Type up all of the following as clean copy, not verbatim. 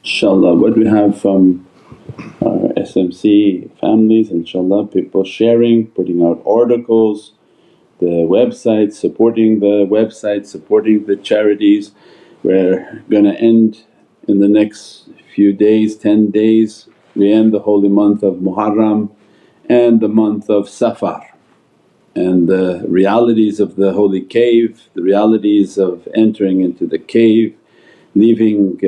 Inshallah, what we have from our SMC families, inshallah, people sharing, putting out articles, the website, supporting the charities. We're gonna end in the next few days, 10 days, we end the holy month of Muharram and the month of Safar. And the realities of the holy cave, the realities of entering into the cave, leaving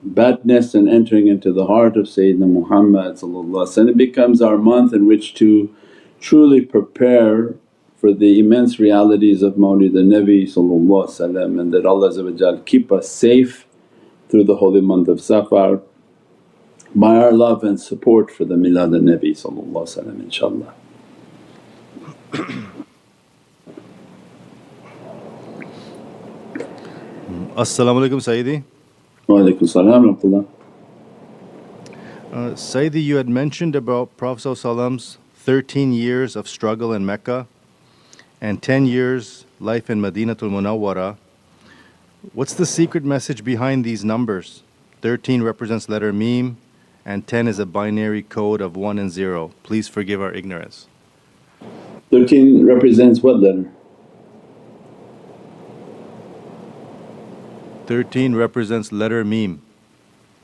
badness and entering into the heart of Sayyidina Muhammad. It becomes our month in which to truly prepare for the immense realities of Mawlid al-Nabi, and that Allah keep us safe through the holy month of Safar by our love and support for the Milad al-Nabi inshaAllah. As-salamu alaykum Sayyidi. Wa alaykum salam wa rahmatullah. Sayyidi, you had mentioned about Prophet's 13 years of struggle in Mecca and 10 years life in Madinatul Munawwara. What's the secret message behind these numbers? 13 represents letter meem and 10 is a binary code of 1 and 0. Please forgive our ignorance. 13 represents what letter? 13 represents letter meem.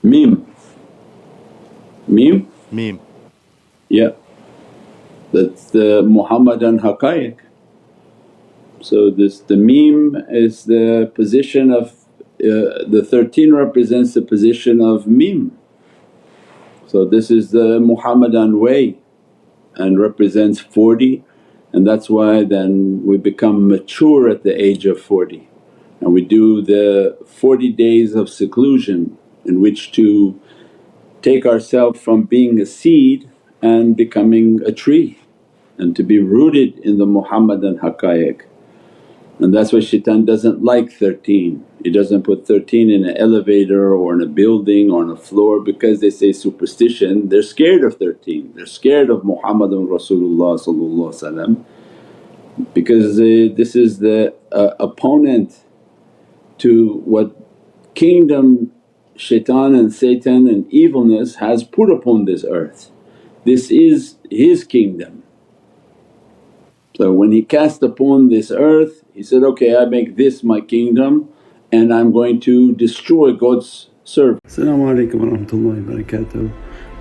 Meem. Meem? Meem. Yeah, that's the Muhammadan haqqaiq. So the meem is the position of, the 13 represents the position of meem. So this is the Muhammadan way and represents 40, and that's why then we become mature at the age of 40. And we do the 40 days of seclusion in which to take ourselves from being a seed and becoming a tree and to be rooted in the Muhammadan haqqaiq. And that's why shaitan doesn't like 13. He doesn't put 13 in an elevator or in a building or on a floor because they say superstition, they're scared of 13, they're scared of Muhammadun Rasulullah because this is the opponent to what kingdom shaitan and Satan and evilness has put upon this earth. This is his kingdom. So when he cast upon this earth he said, okay, I make this my kingdom and I'm going to destroy God's servants. As-salamu alaykum wa rahmatullahi wa barakatuh.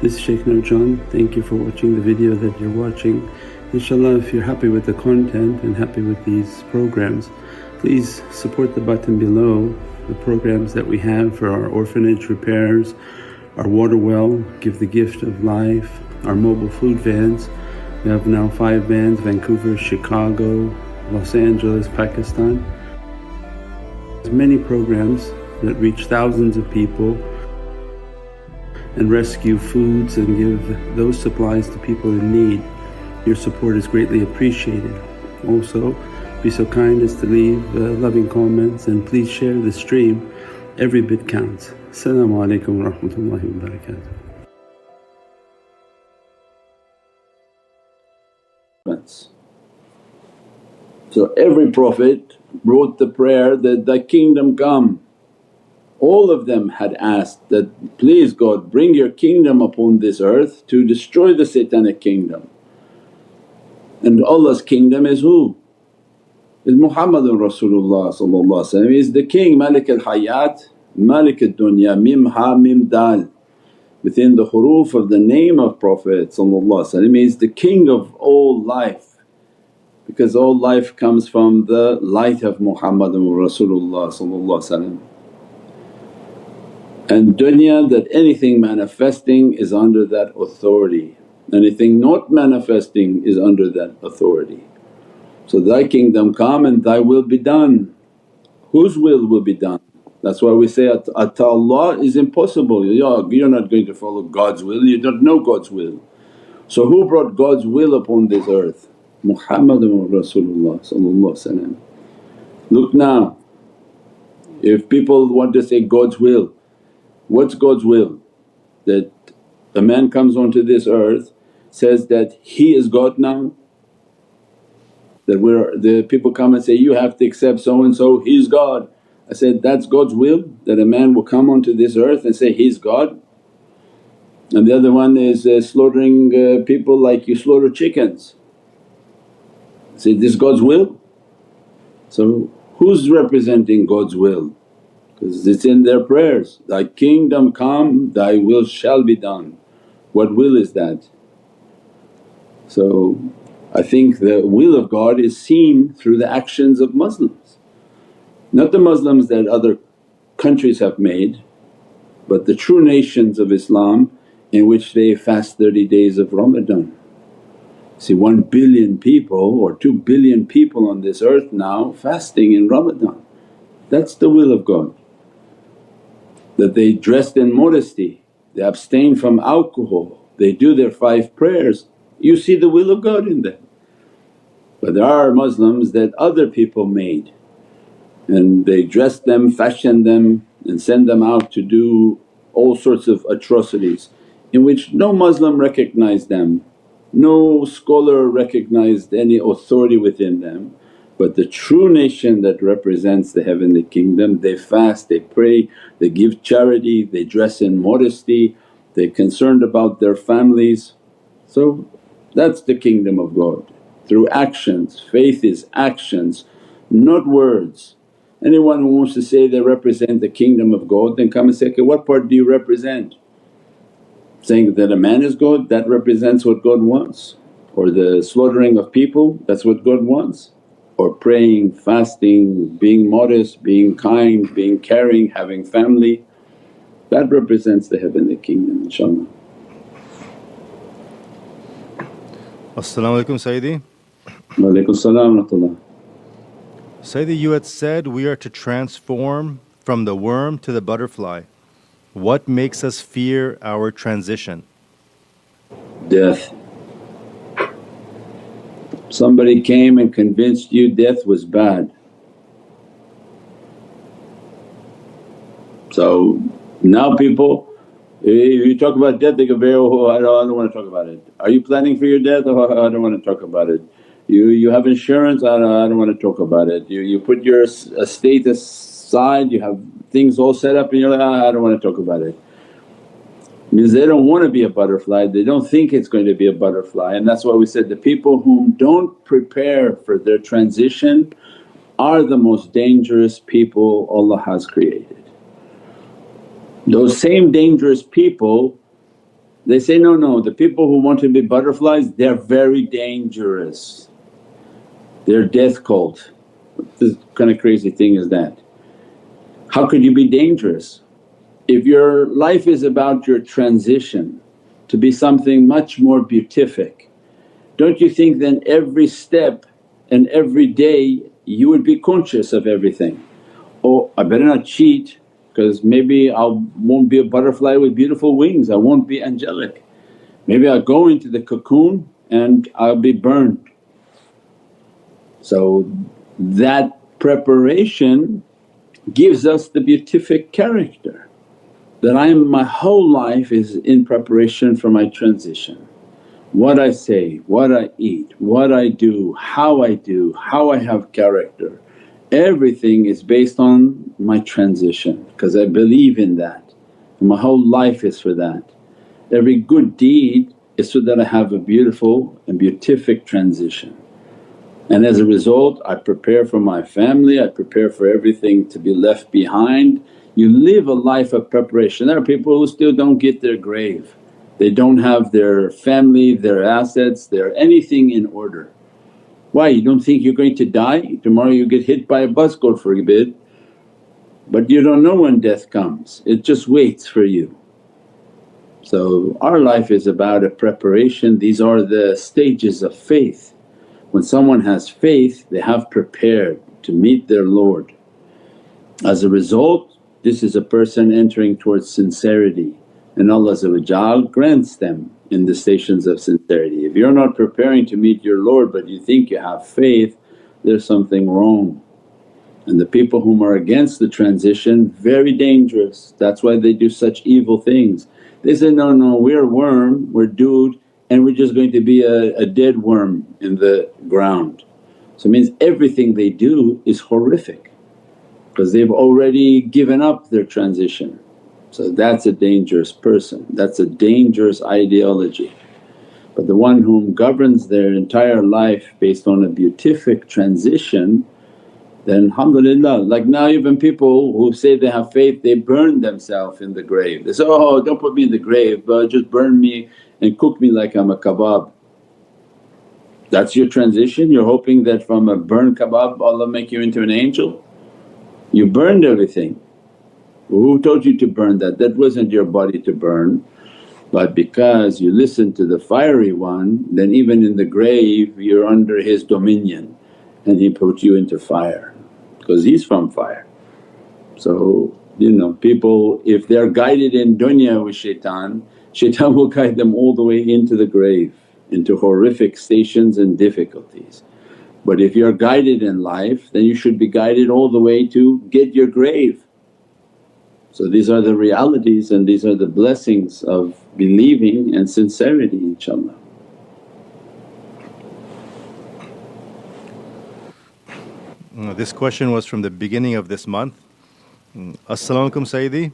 This is Shaykh Nurjan. Thank you for watching the video that you're watching. Inshallah, if you're happy with the content and happy with these programs, please support the button below, the programs that we have for our orphanage repairs, our water well, Give the Gift of Life, our mobile food vans. We have now 5 vans, Vancouver, Chicago, Los Angeles, Pakistan. There's many programs that reach thousands of people and rescue foods and give those supplies to people in need. Your support is greatly appreciated. Also, be so kind as to leave loving comments and please share the stream, every bit counts. As-salamu alaykum wa rahmatullahi wa barakatuh. So every Prophet wrote the prayer that, thy kingdom come. All of them had asked that, please God bring your kingdom upon this earth to destroy the satanic kingdom. And Allah's kingdom is who? Is Muhammadun Rasulullah is the king, Malik al-Hayat, Malik al-Dunya, Mim Ha Mim Dal. Within the huruf of the name of Prophet means the king of all life, because all life comes from the light of Muhammadun Rasulullah. And dunya, that anything manifesting is under that authority, anything not manifesting is under that authority. So, thy kingdom come and thy will be done. Whose will be done? That's why we say ata Allah is impossible, you're not going to follow God's will, you don't know God's will. So who brought God's will upon this earth? Muhammadun Rasulullah. Look now, if people want to say God's will, what's God's will? That a man comes onto this earth, says that he is God now? That the people come and say, you have to accept so and so, he's God. I said, that's God's will that a man will come onto this earth and say he's God. And the other one is slaughtering people like you slaughter chickens. I said, this is God's will. So who's representing God's will? Because it's in their prayers, thy kingdom come, thy will shall be done. What will is that? So I think the will of God is seen through the actions of Muslims, not the Muslims that other countries have made, but the true nations of Islam in which they fast 30 days of Ramadan. See, 1 billion people or 2 billion people on this earth now fasting in Ramadan. That's the will of God. That they dressed in modesty, they abstain from alcohol, they do their 5 prayers, you see the will of God in them. But there are Muslims that other people made and they dress them, fashion them and send them out to do all sorts of atrocities in which no Muslim recognized them, no scholar recognized any authority within them. But the true nation that represents the heavenly kingdom, they fast, they pray, they give charity, they dress in modesty, they're concerned about their families. So that's the kingdom of God through actions. Faith is actions, not words. Anyone who wants to say they represent the kingdom of God, then come and say, okay, what part do you represent? Saying that a man is God, that represents what God wants, or the slaughtering of people, that's what God wants, or praying, fasting, being modest, being kind, being caring, having family, that represents the heavenly kingdom, inshaAllah. As-salamu alaykum Sayyidi. Wa alaykum salam wa rahmatullah. Sayyidi, you had said we are to transform from the worm to the butterfly. What makes us fear our transition? Death. Somebody came and convinced you death was bad. So now people, if you talk about death they go very, oh I don't want to talk about it. Are you planning for your death? Oh I don't want to talk about it. You have insurance? I don't want to talk about it. You put your estate aside, you have things all set up and you're like, I don't want to talk about it. Means they don't want to be a butterfly, they don't think it's going to be a butterfly. And that's why we said the people whom don't prepare for their transition are the most dangerous people Allah has created. Those same dangerous people, they say, no, the people who want to be butterflies they're very dangerous, they're death cult. What this kind of crazy thing is that? How could you be dangerous? If your life is about your transition to be something much more beatific, don't you think then every step and every day you would be conscious of everything? Oh, I better not cheat because maybe I won't be a butterfly with beautiful wings, I won't be angelic. Maybe I'll go into the cocoon and I'll be burned. So that preparation gives us the beatific character. That my whole life is in preparation for my transition. What I say, what I eat, what I do, how I have character, everything is based on my transition because I believe in that and my whole life is for that. Every good deed is so that I have a beautiful and beatific transition. And as a result I prepare for my family, I prepare for everything to be left behind. You live a life of preparation. There are people who still don't get their grave, they don't have their family, their assets, their anything in order. Why? You don't think you're going to die? Tomorrow you get hit by a bus, God forbid, but you don't know when death comes, it just waits for you. So our life is about a preparation, these are the stages of faith. When someone has faith they have prepared to meet their Lord. As a result this is a person entering towards sincerity and Allah grants them in the stations of sincerity. If you're not preparing to meet your Lord but you think you have faith, there's something wrong. And the people whom are against the transition, very dangerous, that's why they do such evil things. They say, no, we're worm, we're dude and we're just going to be a dead worm in the ground. So it means everything they do is horrific. because they've already given up their transition. So that's a dangerous person, that's a dangerous ideology. But the one whom governs their entire life based on a beatific transition, then alhamdulillah. Like now even people who say they have faith, they burn themselves in the grave. They say, oh don't put me in the grave but just burn me and cook me like I'm a kebab. That's your transition? You're hoping that from a burned kebab Allah make you into an angel? You burned everything. Who told you to burn that? That wasn't your body to burn. But because you listen to the fiery one, then even in the grave you're under his dominion and he put you into fire because he's from fire. So people if they're guided in dunya with shaitan, shaitan will guide them all the way into the grave, into horrific stations and difficulties. But if you're guided in life then you should be guided all the way to get your grave. So these are the realities and these are the blessings of believing and sincerity inshaAllah. This question was from the beginning of this month. As-salamu alaykum Sayyidi.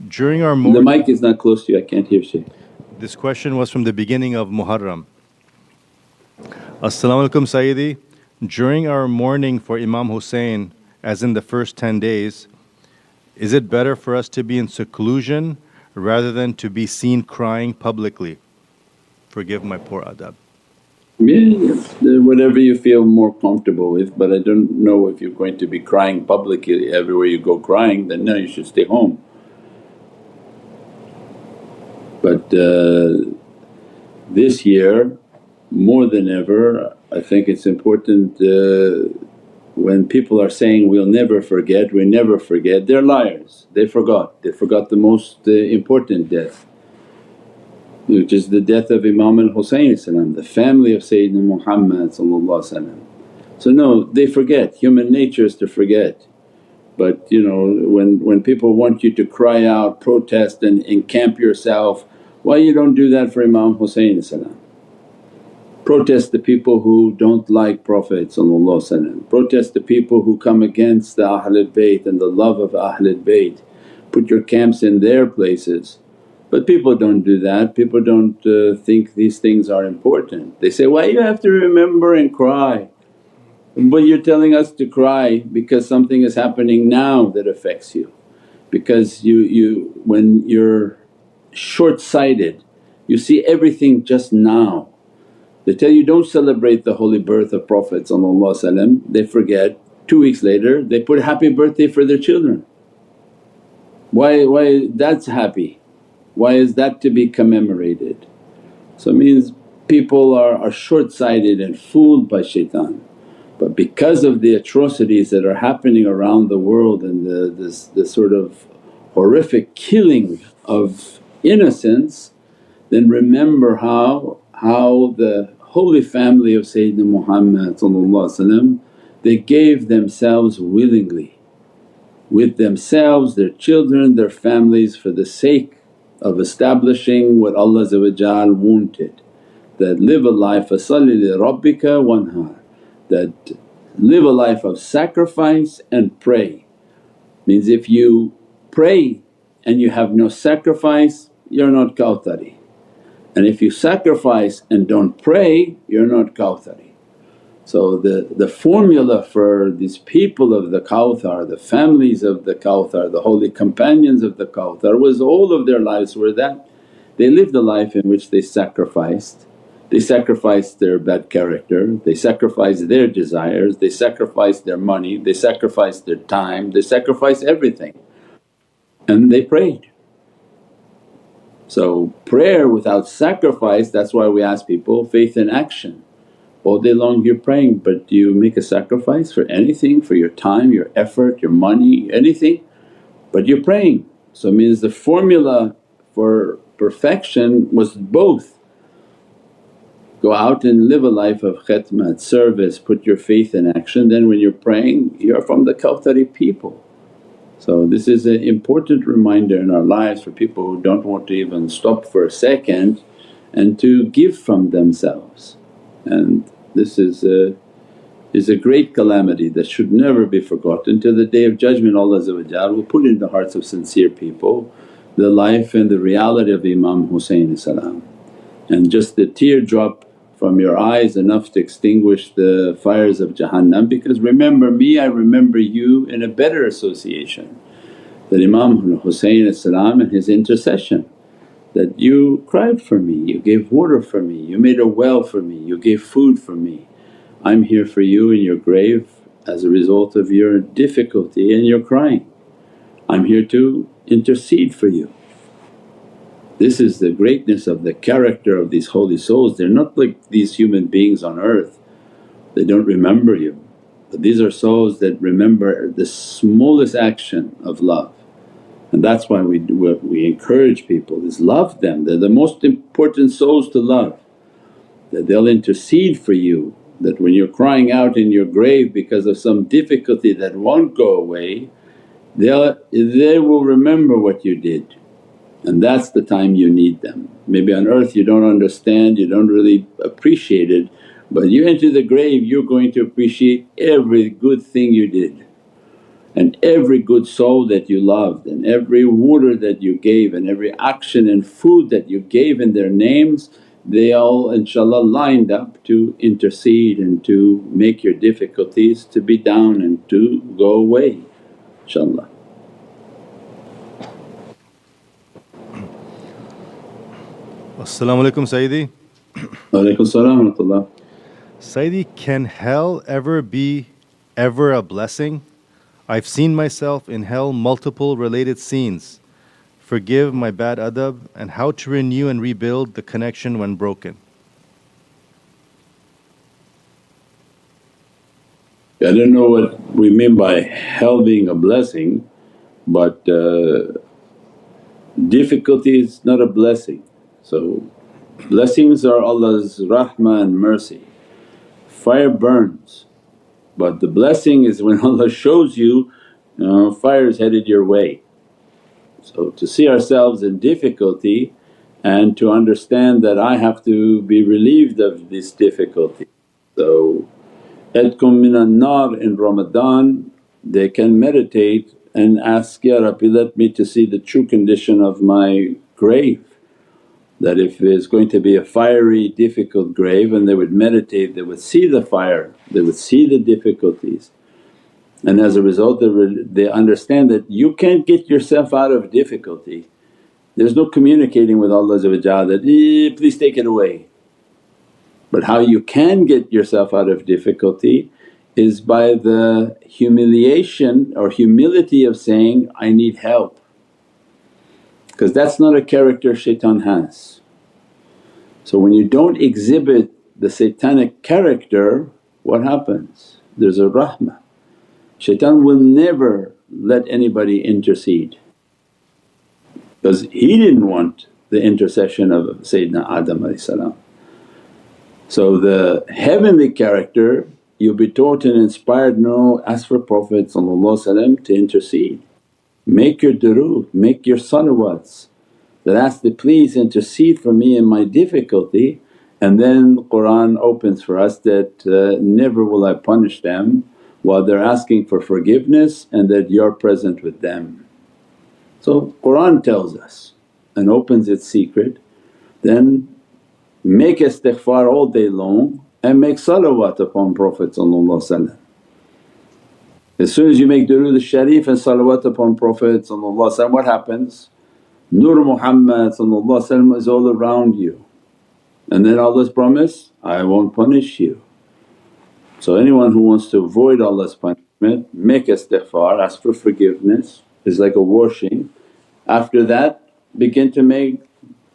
During our The mic is not close to you, I can't hear Shaykh. This question was from the beginning of Muharram. As-salamu alaykum Sayyidi. During our mourning for Imam Hussain, as in the first 10 days, is it better for us to be in seclusion rather than to be seen crying publicly? Forgive my poor adab. Yeah, whatever you feel more comfortable with, but I don't know if you're going to be crying publicly everywhere you go crying, then no, you should stay home. But this year more than ever I think it's important when people are saying, we'll never forget, we never forget, they're liars. They forgot the most important death, which is the death of Imam Hussain, the family of Sayyidina Muhammad. So no, they forget, human nature is to forget. But when people want you to cry out, protest and encamp yourself, why you don't do that for Imam Hussain? Protest the people who don't like Prophet, protest the people who come against the Ahlul Bayt and the love of Ahlul Bayt, put your camps in their places. But people don't do that, people don't think these things are important. They say, why you have to remember and cry? But you're telling us to cry because something is happening now that affects you. Because when you're short-sighted you see everything just now. They tell you, don't celebrate the holy birth of Prophet, they forget. 2 weeks later they put happy birthday for their children. Why that's happy? Why is that to be commemorated? So it means people are short-sighted and fooled by shaitan. But because of the atrocities that are happening around the world and the sort of horrific killing of innocence, then remember how the holy family of Sayyidina Muhammad they gave themselves willingly, with themselves, their children, their families, for the sake of establishing what Allah wanted, that live a life fasalli li rabbika wanhar, that live a life of sacrifice and pray. Means if you pray and you have no sacrifice, you're not Kawthari, and if you sacrifice and don't pray, you're not Kawthari. So the formula for these people of the Kawthar, the families of the Kawthar, the holy companions of the Kawthar, was all of their lives were that they lived a life in which they sacrificed. They sacrificed their bad character, they sacrificed their desires, they sacrificed their money, they sacrificed their time, they sacrificed everything, and they prayed. So prayer without sacrifice, that's why we ask people faith in action. All day long you're praying, but do you make a sacrifice for anything, for your time, your effort, your money, anything? But you're praying. So it means the formula for perfection was both. Go out and live a life of khidmat, service, put your faith in action, then when you're praying you're from the Kawthari people. So this is an important reminder in our lives for people who don't want to even stop for a second and to give from themselves. And this is is a great calamity that should never be forgotten. Till the Day of Judgment Allah will put in the hearts of sincere people the life and the reality of Imam Hussain salam, and just the teardrop from your eyes enough to extinguish the fires of Jahannam. Because remember me, I remember you in a better association, that Imam Hussain salam and his intercession, that you cried for me, you gave water for me, you made a well for me, you gave food for me. I'm here for you in your grave as a result of your difficulty and your crying. I'm here to intercede for you. This is the greatness of the character of these holy souls. They're not like these human beings on earth, they don't remember you. But these are souls that remember the smallest action of love. And that's why we encourage people is love them, they're the most important souls to love. That they'll intercede for you, that when you're crying out in your grave because of some difficulty that won't go away, they will remember what you did. And that's the time you need them. Maybe on earth you don't understand, you don't really appreciate it, but you enter the grave you're going to appreciate every good thing you did, and every good soul that you loved, and every water that you gave, and every action and food that you gave in their names. They all inshaAllah lined up to intercede and to make your difficulties to be down and to go away inshaAllah. As-salamu alaykum Sayyidi. Walaykum salam wa rahmatullah. Sayyidi, can hell ever be a blessing? I've seen myself in hell multiple related scenes. Forgive my bad adab and how to renew and rebuild the connection when broken. I don't know what we mean by hell being a blessing, but difficulty is not a blessing. So blessings are Allah's rahmah and mercy. Fire burns, but the blessing is when Allah shows you, fire is headed your way. So to see ourselves in difficulty and to understand that I have to be relieved of this difficulty. So Edkum minan nar in Ramadan, they can meditate and ask, Ya Rabbi, let me to see the true condition of my grave. That if there's going to be a fiery difficult grave, and they would meditate, they would see the fire, they would see the difficulties, and as a result they understand that you can't get yourself out of difficulty. There's no communicating with Allah that, please take it away. But how you can get yourself out of difficulty is by the humiliation or humility of saying, I need help, because that's not a character shaitan has. So when you don't exhibit the satanic character, what happens? There's a rahmah. Shaitan will never let anybody intercede, because he didn't want the intercession of Sayyidina Adam. So the heavenly character you'll be taught and inspired, no, ask for Prophet to intercede. Make your durood, make your salawats, that ask to please intercede for me in my difficulty. And then the Qur'an opens for us that, never will I punish them while they're asking for forgiveness and that you're present with them. So Qur'an tells us and opens its secret, then make istighfar all day long and make salawat upon Prophet. As soon as you make durood al-sharif and salawat upon Prophet, what happens? Nur Muhammad is all around you, and then Allah's promise, I won't punish you. So anyone who wants to avoid Allah's punishment, make istighfar, ask for forgiveness, is like a washing. After that begin to make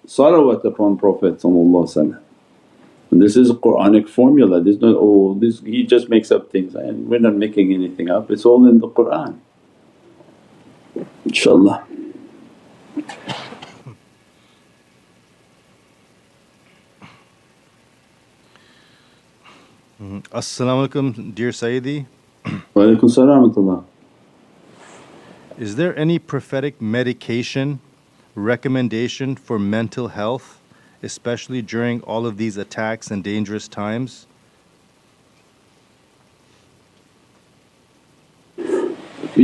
salawat upon Prophet. And this is a Qur'anic formula, there's not, oh this he just makes up things, and we're not making anything up, it's all in the Qur'an inshaAllah. As-salamu alaykum dear Sayyidi. Wa alaykum salam wa rahmatullah. Is there any prophetic medication recommendation for mental health, especially during all of these attacks and dangerous times?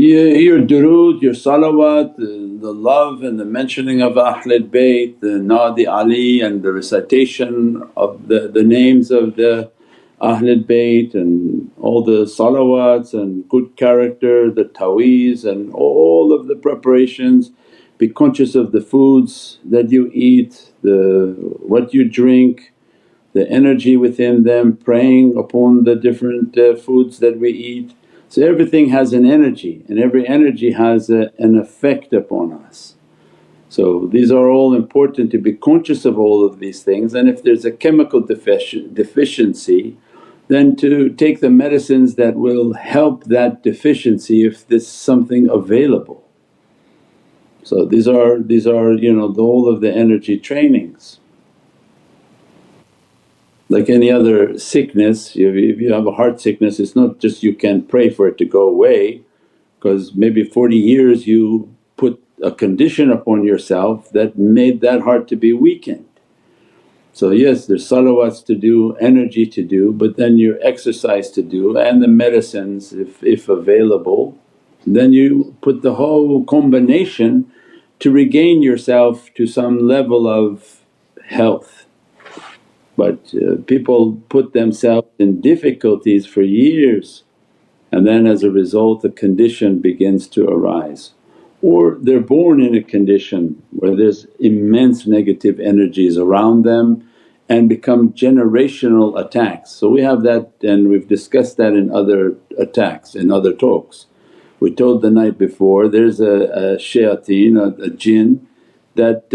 Your durood, your salawat, the love and the mentioning of Ahlul Bayt, the Nadi Ali and the recitation of the names of the Ahlul Bayt and all the salawats and good character, the taweez and all of the preparations. Be conscious of the foods that you eat, what you drink, the energy within them, praying upon the different foods that we eat. So everything has an energy and every energy has an effect upon us. So these are all important to be conscious of all of these things, and if there's a chemical deficiency then to take the medicines that will help that deficiency if there's something available. So these are all of the energy trainings. Like any other sickness, if you have a heart sickness, it's not just you can pray for it to go away, because maybe 40 years you put a condition upon yourself that made that heart to be weakened. So yes, there's salawats to do, energy to do, but then your exercise to do and the medicines if available. Then you put the whole combination to regain yourself to some level of health. But people put themselves in difficulties for years and then as a result a condition begins to arise. Or they're born in a condition where there's immense negative energies around them and become generational attacks. So we have that and we've discussed that in other attacks, in other talks. We told the night before there's a shayateen, a jinn that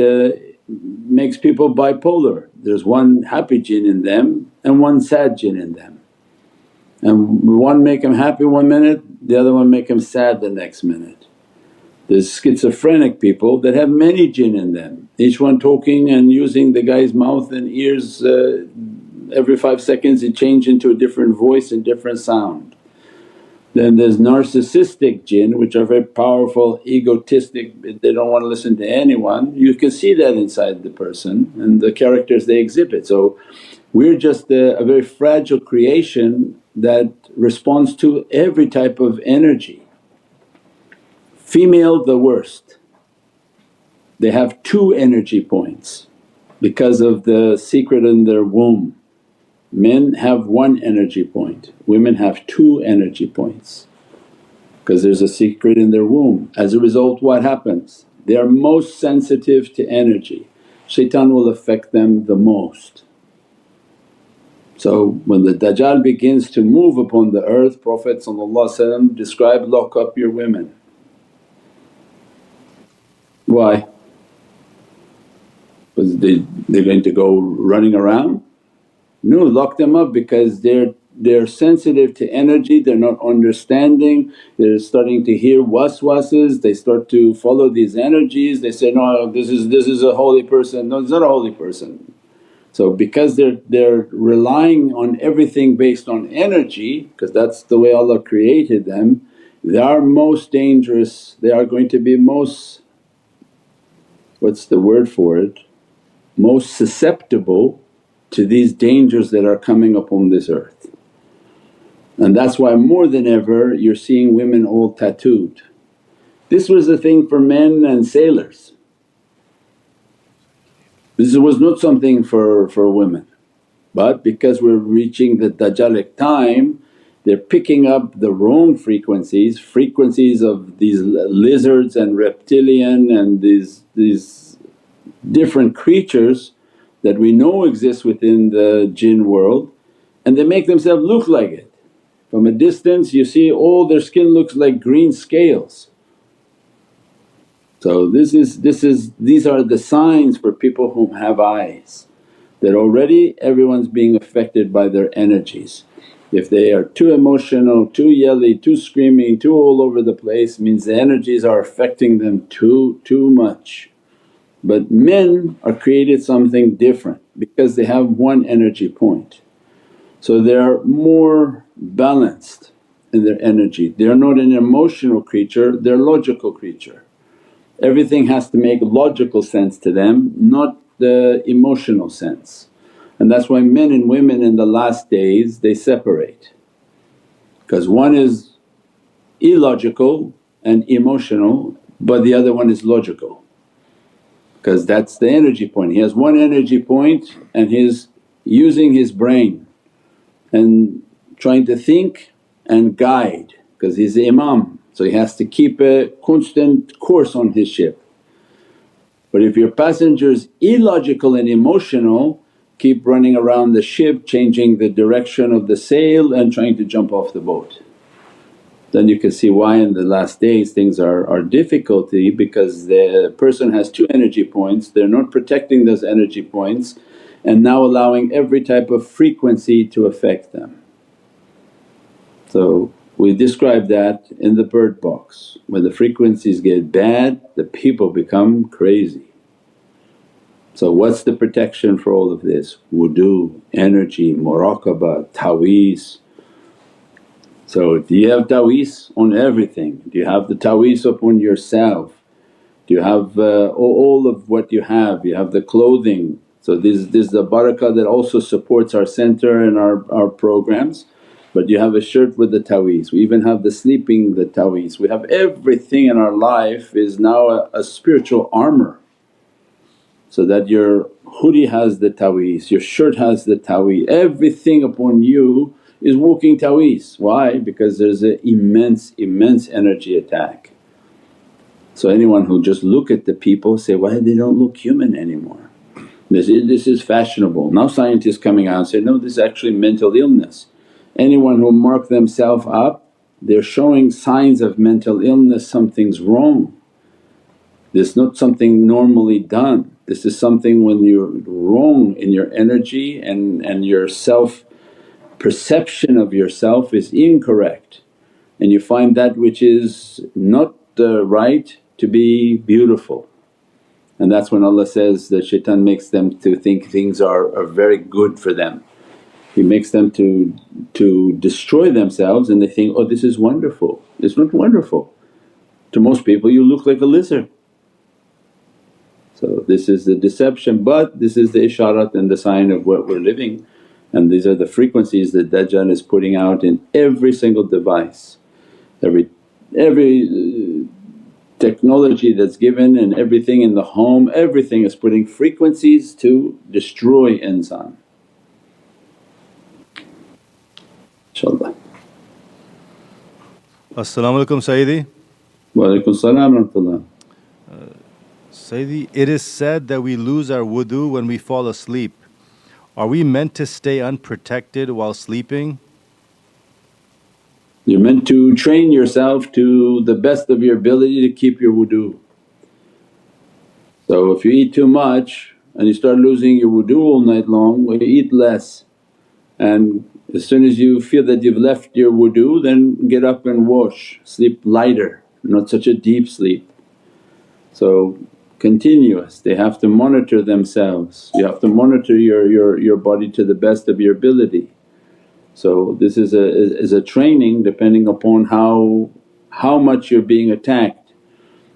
makes people bipolar. There's one happy jinn in them and one sad jinn in them, and one make them happy one minute, the other one make them sad the next minute. There's schizophrenic people that have many jinn in them, each one talking and using the guy's mouth and ears, every 5 seconds it change into a different voice and different sound. Then there's narcissistic jinn which are very powerful, egotistic, they don't want to listen to anyone. You can see that inside the person and the characters they exhibit. So we're just a very fragile creation that responds to every type of energy. Female the worst, they have 2 energy points because of the secret in their womb. Men have 1 energy point, women have 2 energy points because there's a secret in their womb. As a result what happens? They are most sensitive to energy, shaitan will affect them the most. So when the Dajjal begins to move upon the earth, Prophet described, lock up your women. Why? Because they're going to go running around? No, lock them up because they're sensitive to energy, they're not understanding, they're starting to hear waswases, they start to follow these energies, they say, no this is a holy person, no it's not a holy person. So because they're relying on everything based on energy, because that's the way Allah created them, they are most dangerous, they are going to be most, what's the word for it, most susceptible to these dangers that are coming upon this earth. And that's why more than ever you're seeing women all tattooed. This was a thing for men and sailors, this was not something for women. But because we're reaching the Dajjalic time, they're picking up the wrong frequencies of these lizards and reptilian and these different creatures that we know exist within the jinn world, and they make themselves look like it. From a distance you see all their skin looks like green scales. So these are the signs for people who have eyes, that already everyone's being affected by their energies. If they are too emotional, too yelly, too screaming, too all over the place, means the energies are affecting them too much. But men are created something different because they have 1 energy point. So they are more balanced in their energy, they are not an emotional creature, they're a logical creature. Everything has to make logical sense to them, not the emotional sense. And that's why men and women in the last days they separate, because one is illogical and emotional, but the other one is logical, because that's the energy point. He has one energy point and he's using his brain and trying to think and guide, because he's the Imam, so he has to keep a constant course on his ship. But if your passenger's illogical and emotional, keep running around the ship changing the direction of the sail and trying to jump off the boat. Then you can see why in the last days things are difficulty, because the person has two energy points, they're not protecting those energy points and now allowing every type of frequency to affect them. So we describe that in the bird box. When the frequencies get bad, the people become crazy. So what's the protection for all of this? Wudu, energy, muraqabah, ta'weez. So do you have ta'weez on everything? Do you have the ta'weez upon yourself? Do you have all of what you have? You have the clothing. So this is the barakah that also supports our center and our programs. But you have a shirt with the ta'weez, we even have the sleeping the ta'weez, we have everything in our life is now a spiritual armor. So that your hoodie has the ta'weez, your shirt has the ta'weez, everything upon you is walking ta'weez. Why? Because there's an immense energy attack. So anyone who just look at the people say, why they don't look human anymore? This is fashionable. Now scientists coming out and say, no, this is actually mental illness. Anyone who mark themselves up, they're showing signs of mental illness, something's wrong. This is not something normally done, this is something when you're wrong in your energy and your self perception of yourself is incorrect, and you find that which is not right to be beautiful. And that's when Allah says that shaitan makes them to think things are very good for them. He makes them to destroy themselves and they think, oh this is wonderful. It's not wonderful. To most people you look like a lizard. So this is the deception, but this is the isharat and the sign of what we're living, and these are the frequencies that Dajjal is putting out in every single device. Every technology that's given and everything in the home, everything is putting frequencies to destroy insan. InshaAllah. As-salamu alaykum Sayyidi. Wa alaykum salam wa rahmatullah. Sayyidi, it is said that we lose our wudu when we fall asleep. Are we meant to stay unprotected while sleeping? You're meant to train yourself to the best of your ability to keep your wudu. So if you eat too much and you start losing your wudu all night long, well you eat less, and as soon as you feel that you've left your wudu then get up and wash, sleep lighter, not such a deep sleep. So continuous, they have to monitor themselves, you have to monitor your body to the best of your ability. So this is a training depending upon how much you're being attacked.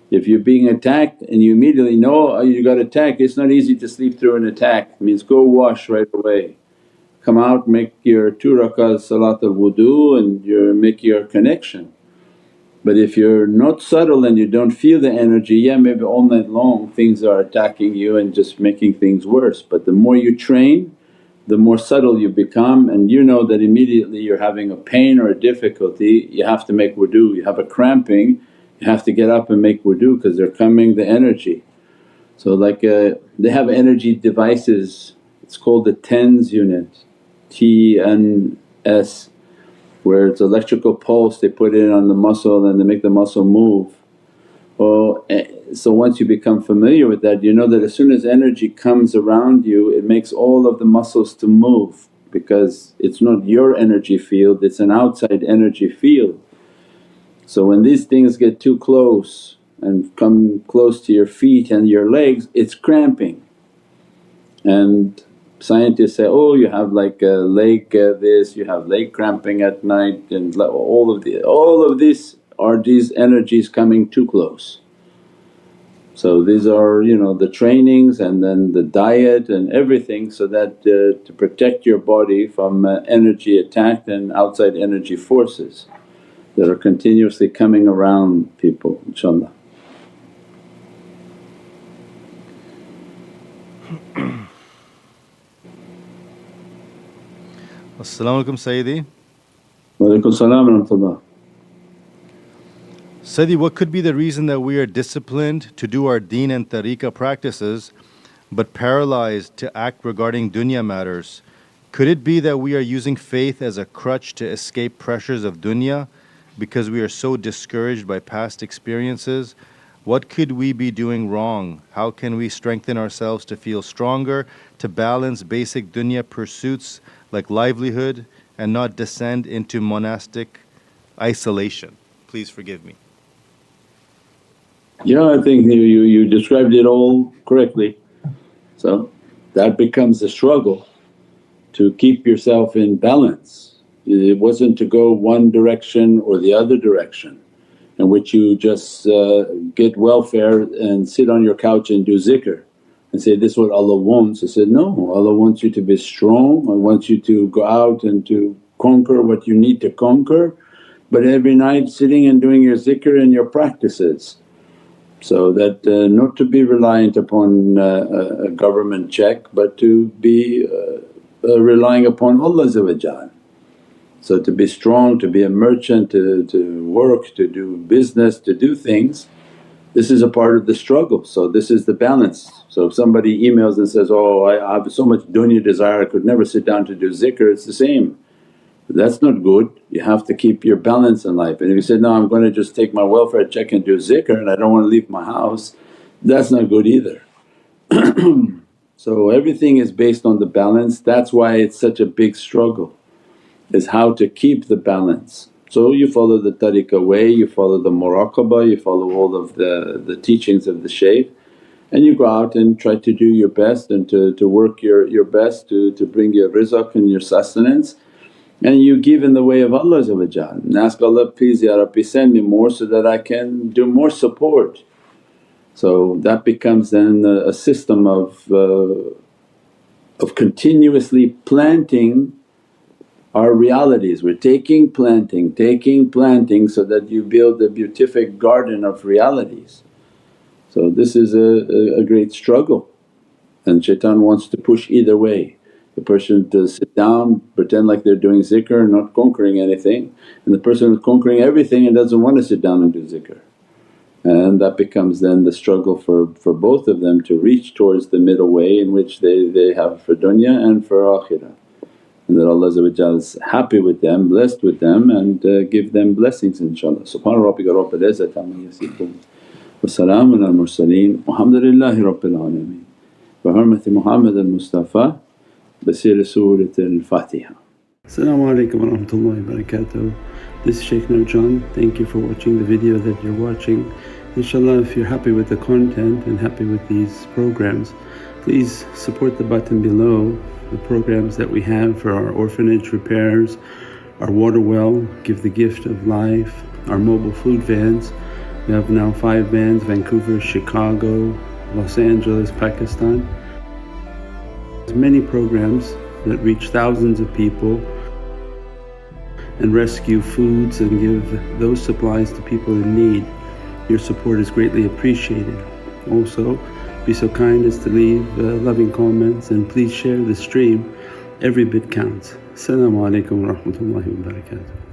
If you're being attacked and you immediately know you got attacked, it's not easy to sleep through an attack. It means go wash right away, come out, make your 2 rakahs salat al-wudu and make your connection. But if you're not subtle and you don't feel the energy, yeah maybe all night long things are attacking you and just making things worse. But the more you train, the more subtle you become, and you know that immediately you're having a pain or a difficulty, you have to make wudu. You have a cramping, you have to get up and make wudu because they're coming the energy. So like they have energy devices, it's called the TENS unit, TNS, where it's electrical pulse they put in on the muscle and they make the muscle move. Well, so once you become familiar with that, you know that as soon as energy comes around you it makes all of the muscles to move, because it's not your energy field, it's an outside energy field. So when these things get too close and come close to your feet and your legs, it's cramping. And scientists say, oh you have like a leg this, you have leg cramping at night, and all of this are these energies coming too close. So these are the trainings and then the diet and everything, so that to protect your body from energy attack and outside energy forces. that are continuously coming around people, inshaAllah. As-salamu alaykum Sayyidi. Wa alaykum salam wa rahmatullah. Sayyidi, what could be the reason that we are disciplined to do our deen and tariqah practices but paralyzed to act regarding dunya matters? Could it be that we are using faith as a crutch to escape pressures of dunya because we are so discouraged by past experiences? What could we be doing wrong? How can we strengthen ourselves to feel stronger, to balance basic dunya pursuits like livelihood and not descend into monastic isolation? Please forgive me. Yeah, I think you described it all correctly. So that becomes a struggle to keep yourself in balance. It wasn't to go one direction or the other direction in which you just get welfare and sit on your couch and do zikr and say, this is what Allah wants. I said, no, Allah wants you to be strong, Allah wants you to go out and to conquer what you need to conquer, but every night sitting and doing your zikr and your practices. So that not to be reliant upon a government check but to be relying upon Allah. So to be strong, to be a merchant, to work, to do business, to do things, this is a part of the struggle. So this is the balance. So if somebody emails and says, oh I have so much dunya desire I could never sit down to do zikr, it's the same. That's not good, you have to keep your balance in life. And if you said, no I'm going to just take my welfare check and do zikr and I don't want to leave my house, that's not good either. So everything is based on the balance. That's why it's such a big struggle, is how to keep the balance. So you follow the tariqah way, you follow the muraqabah, you follow all of the teachings of the shaykh, and you go out and try to do your best and to work your best to bring your rizq and your sustenance. And you give in the way of Allah and ask Allah, please Ya Rabbi send me more so that I can do more support. So that becomes then a system of continuously planting our realities. We're taking planting so that you build a beatific garden of realities. So this is a great struggle and shaitan wants to push either way. The person to sit down, pretend like they're doing zikr, not conquering anything, and the person who's conquering everything and doesn't want to sit down and do zikr. And that becomes then the struggle for both of them to reach towards the middle way in which they have for dunya and for akhirah. And that Allah is happy with them, blessed with them, and give them blessings inshaAllah. Subhana rabbika rabbil izzati amma yasifoon wa salaamun al mursaleen walhamdulillahi rabbil alameen. Bi hurmati Muhammad al Mustafa Basir Surat al-Fatiha. As-salamu alaykum wa rahmatullahi wa barakatuh. This is Shaykh Nurjan. Thank you for watching the video that you're watching. InshaAllah, if you're happy with the content and happy with these programs, please support the button below, the programs that we have for our orphanage repairs, our water well, Give the Gift of Life, our mobile food vans. We have now 5 vans: Vancouver, Chicago, Los Angeles, Pakistan. There's many programs that reach thousands of people and rescue foods and give those supplies to people in need. Your support is greatly appreciated. Also, be so kind as to leave loving comments and please share the stream. Every bit counts. As-salamu alaykum wa rahmatullahi wa barakatuh.